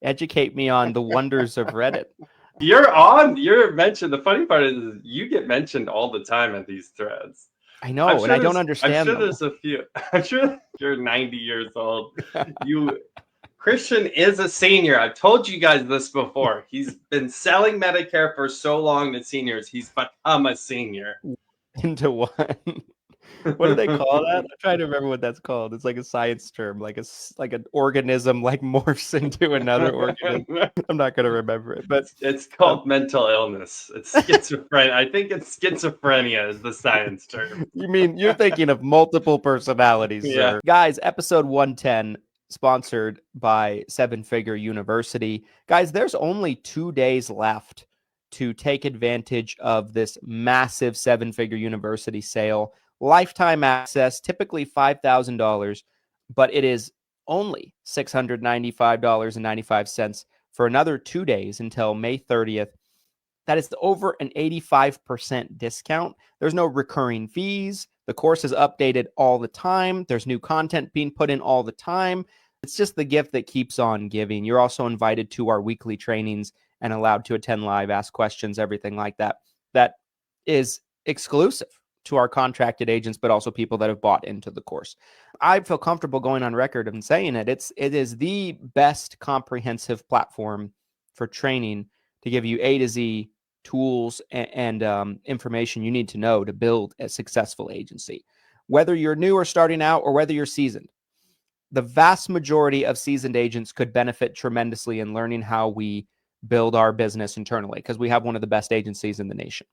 Educate me on the wonders of Reddit. You're mentioned. The funny part is you get mentioned all the time in these threads. I know, and I don't understand them. There's a few. I'm sure you're 90 years old. Christian is a senior. I've told you guys this before. He's been selling Medicare for so long to seniors. He's become a senior. Into what? What do they call that? I'm trying to remember what that's called. It's like a science term, like an organism like morphs into another organism. I'm not going to remember it, but it's called mental illness. It's schizophrenia. I think it's schizophrenia is the science term. You mean you're thinking of multiple personalities, Yeah. sir. Guys, episode 110, sponsored by Seven Figure University. Guys, there's only 2 days left to take advantage of this massive Seven Figure University sale. Lifetime access, typically $5,000, but it is only $695.95 for another 2 days until May 30th. That is over an 85% discount. There's no recurring fees. The course is updated all the time. There's new content being put in all the time. It's just the gift that keeps on giving. You're also invited to our weekly trainings and allowed to attend live, ask questions, everything like that. That is exclusive to our contracted agents, but also people that have bought into the course. I feel comfortable going on record and saying it. It is the best comprehensive platform for training to give you A to Z tools and information you need to know to build a successful agency. Whether you're new or starting out, or whether you're seasoned, the vast majority of seasoned agents could benefit tremendously in learning how we build our business internally, because we have one of the best agencies in the nation.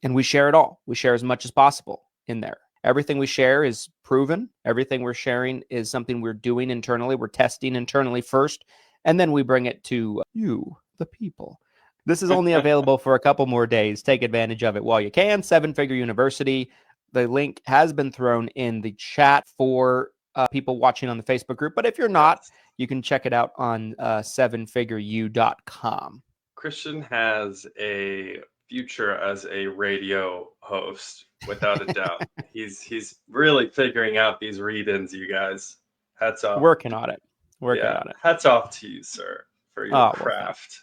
And we share it all. We share as much as possible in there. Everything we share is proven. Everything we're sharing is something we're doing internally. We're testing internally first, and then we bring it to you, the people. This is only available for a couple more days. Take advantage of it while you can. Seven Figure University. The link has been thrown in the chat for people watching on the Facebook group. But if you're not, you can check it out on sevenfigureu.com. Christian has a future as a radio host, without a doubt. He's really figuring out these read-ins, you guys. Hats off. Working on it. On it. Hats off to you, sir, for your craft.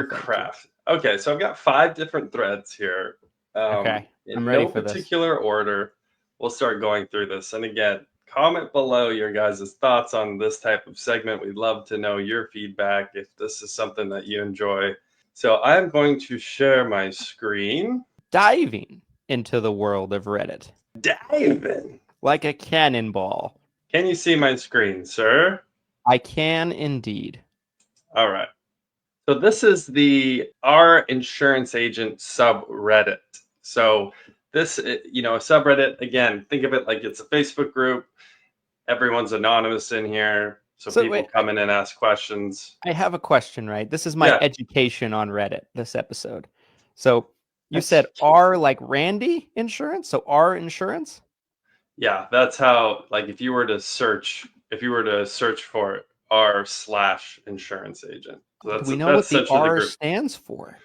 Craft. Okay, so I've got 5 different threads here. Okay. I'm ready for particular order. We'll start going through this. And again, comment below your guys' thoughts on this type of segment. We'd love to know your feedback if this is something that you enjoy. So I'm going to share my screen. Diving into the world of Reddit. Diving. Like a cannonball. Can you see my screen, sir? I can indeed. All right. So this is the Our Insurance Agent subreddit. So this, a subreddit, again, think of it like it's a Facebook group. Everyone's anonymous in here. So people come in and ask questions. I have a question, right? This is my education on Reddit, this episode. So you said R like Randy Insurance? So R Insurance? Yeah, that's how, like, if you were to search for it, R/insurance agent. So do we know what the R stands for?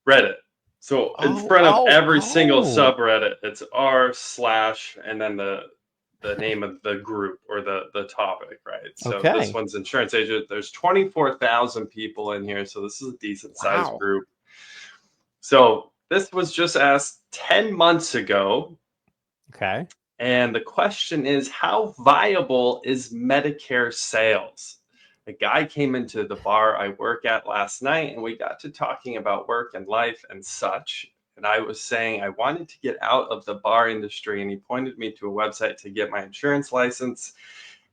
Reddit. So in front of every single subreddit, it's R/ and then the name of the group or the topic, right? So this one's insurance agent. There's 24,000 people in here, so this is a decent sized group. So this was just asked 10 months ago. Okay. And the question is, how viable is Medicare sales? A guy came into the bar I work at last night, and we got to talking about work and life and such. And I was saying I wanted to get out of the bar industry, and he pointed me to a website to get my insurance license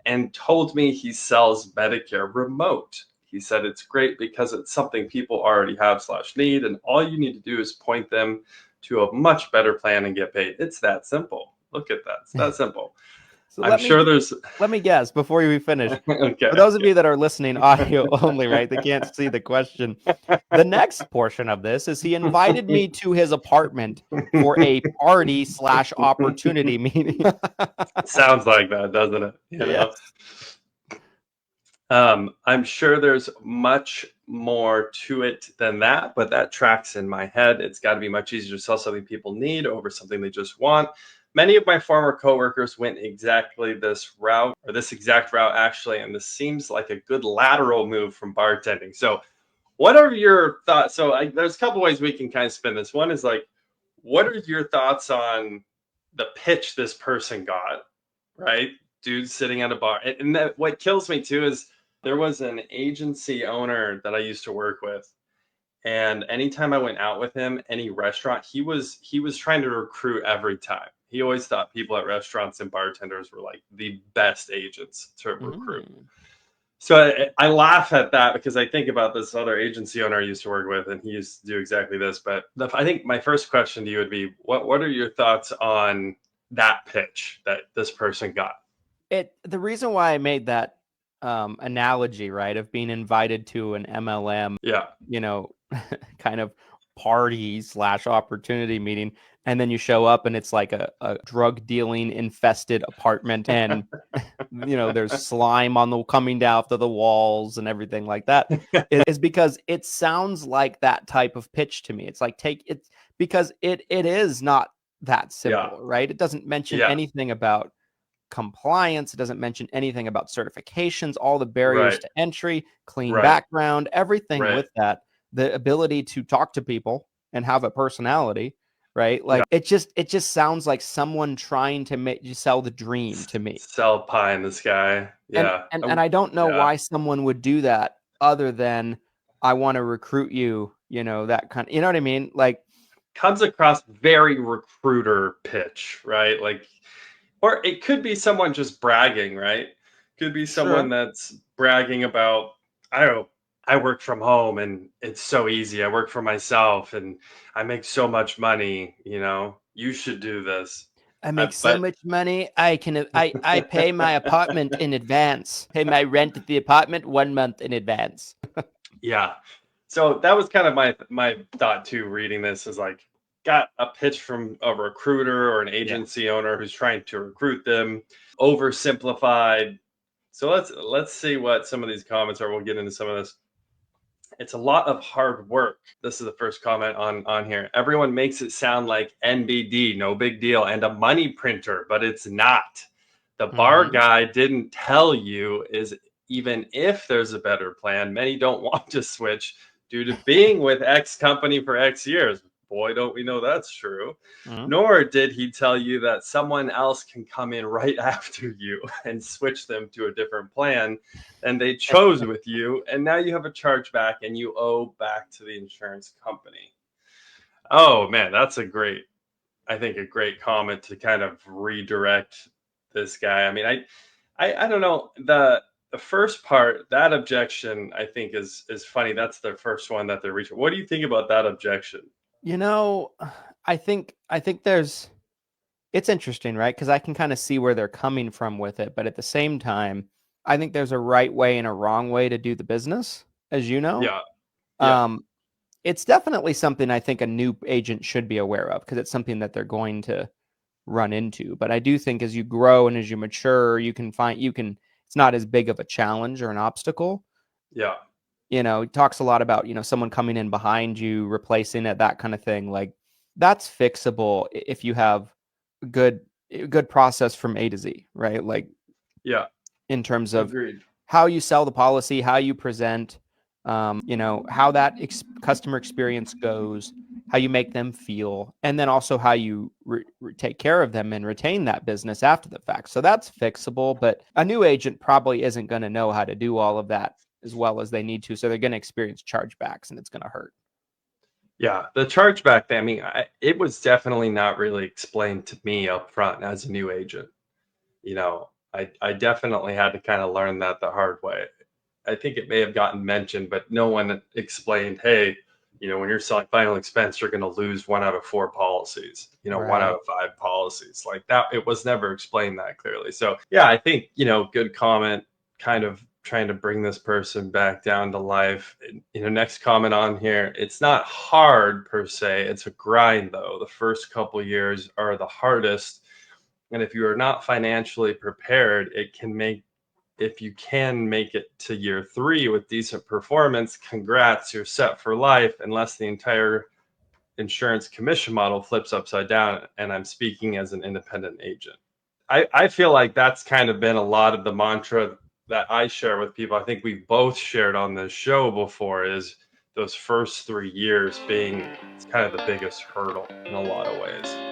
and told me he sells Medicare remote. He said it's great because it's something people already have / need, and all you need to do is point them to a much better plan and get paid. It's that simple. Look at that. It's that simple. So let me guess before we finish. Okay. For those of you that are listening audio only, right? They can't see the question. The next portion of this is he invited me to his apartment for a party / opportunity meeting. Sounds like that, doesn't it? Yes. I'm sure there's much more to it than that, but that tracks in my head. It's got to be much easier to sell something people need over something they just want. many of my former coworkers went exactly this route, or this exact route actually, and this seems like a good lateral move from bartending. So what are your thoughts? So there's a couple ways we can kind of spin this. One is like, what are your thoughts on the pitch this person got, right? Dude sitting at a bar. And that, what kills me too is there was an agency owner that I used to work with. And anytime I went out with him, any restaurant, he was trying to recruit every time. He always thought people at restaurants and bartenders were like the best agents to recruit. Mm. So I laugh at that because I think about this other agency owner I used to work with, and he used to do exactly this. But I think my first question to you would be, what are your thoughts on that pitch that this person got? The reason why I made that analogy, right, of being invited to an MLM, Yeah. kind of party / opportunity meeting, and then you show up and it's like a drug dealing infested apartment, and there's slime coming down to the walls and everything like that, is because it sounds like that type of pitch to me. It's like because it is not that simple, right? It doesn't mention anything about compliance. It doesn't mention anything about certifications, all the barriers to entry, clean background, everything with that, the ability to talk to people and have a personality, right? Like it just sounds like someone trying to make you sell the dream to me. Sell pie in the sky. Yeah. And I don't know why someone would do that other than I want to recruit you, that kind of, you know what I mean? Like, comes across very recruiter pitch, right? Like, or it could be someone just bragging, right? Could be someone that's bragging about, I don't know, I work from home and it's so easy. I work for myself and I make so much money, you should do this. I make so much money. I pay my apartment in advance. Pay my rent at the apartment 1 month in advance. Yeah. So that was kind of my thought too, reading this, is like, got a pitch from a recruiter or an agency owner who's trying to recruit them, oversimplified. So let's see what some of these comments are. We'll get into some of this. It's a lot of hard work. This is the first comment on here. Everyone makes it sound like NBD, no big deal, and a money printer, but it's not. The bar guy didn't tell you is even if there's a better plan, many don't want to switch due to being with X company for X years. Boy, don't we know that's true. Nor did he tell you that someone else can come in right after you and switch them to a different plan. And they chose with you. And now you have a chargeback and you owe back to the insurance company. Oh, man, that's a great comment to kind of redirect this guy. I mean, I don't know. The first part, that objection, I think is funny. That's the first one that they're reaching. What do you think about that objection? I think it's interesting, right? Because I can kind of see where they're coming from with it. But at the same time, I think there's a right way and a wrong way to do the business, as you know. Yeah. It's definitely something I think a new agent should be aware of, because it's something that they're going to run into. But I do think as you grow and as you mature, it's not as big of a challenge or an obstacle. Yeah. He talks a lot about, someone coming in behind you, replacing it, that kind of thing. Like, that's fixable if you have a good process from A to Z, right? Like, in terms of how you sell the policy, how you present, how that customer experience goes, how you make them feel, and then also how you take care of them and retain that business after the fact. So that's fixable, but a new agent probably isn't going to know how to do all of that as well as they need to. So they're going to experience chargebacks and it's going to hurt. Yeah, the chargeback thing, I mean, it was definitely not really explained to me up front as a new agent. I definitely had to kind of learn that the hard way. I think it may have gotten mentioned, but no one explained, hey, when you're selling final expense, you're going to lose 1 out of 4 policies, 1 out of 5 policies like that. It was never explained that clearly. So yeah, I think, good comment, kind of trying to bring this person back down to life. Next comment on here, it's not hard per se. It's a grind though. The first couple years are the hardest. And if you are not financially prepared, if you can make it to year 3 with decent performance, congrats, you're set for life, unless the entire insurance commission model flips upside down and I'm speaking as an independent agent. I feel like that's kind of been a lot of the mantra that I share with people. I think we both shared on this show before, is those first 3 years being kind of the biggest hurdle in a lot of ways.